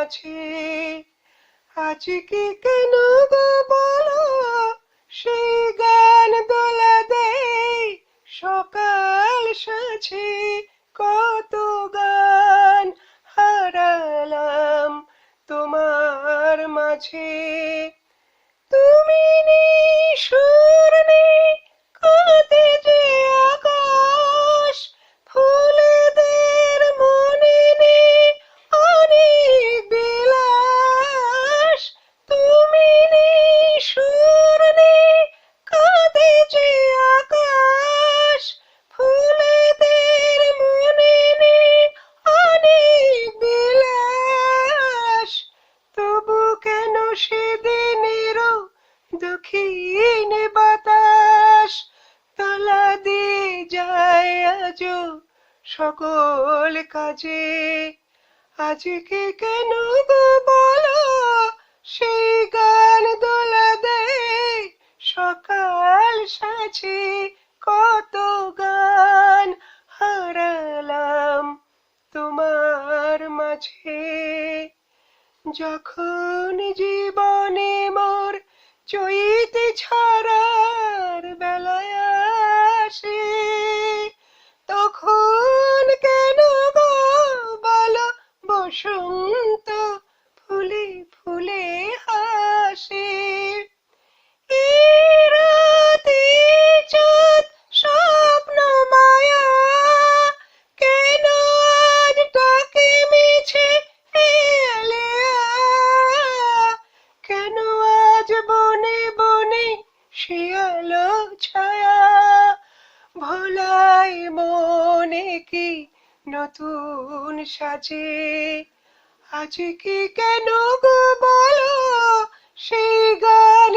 মাঝে। আজ কি কেন গো বলো, সেই গান দোলা দেয় সকাল সাঁঝে। কত গান হারালাম তোমার মাঝে। তুমি নেই, সুর নেই, কাঁদে যে আকাশ। ফুলেদের মনে নেই অনেক বিলাস। তুমি নেই, সুর নেই, কাঁদে যে আকাশ। ফুলেদের মনে নেই অনেক বিলাস। তবু কেন সেদিনেরও দক্ষিণ বাতাস তলা দিয়ে যায় আজও সকল কাজে। আজকে কেন গো বলো, সেই গান দোলা দেয় সকাল সাঁঝে। কত গান হারালাম তোমার মাঝে। যখন জীবনে মোর চৈতে ছাড়ার বেলায় আসে, তখন কেন গো বলো বসন্ত ফুলে ফুলে হাসে। এই রাতে চাঁদ স্বপ্ন মায়া, কেন আজ ডাকে মিছে এলিয়া। কেন আজ বনে বনে শিয়ালো ছায়া, ভোলাই মনে কি নতুন সাজে। আজ কি কেন গো বলো, সেই গান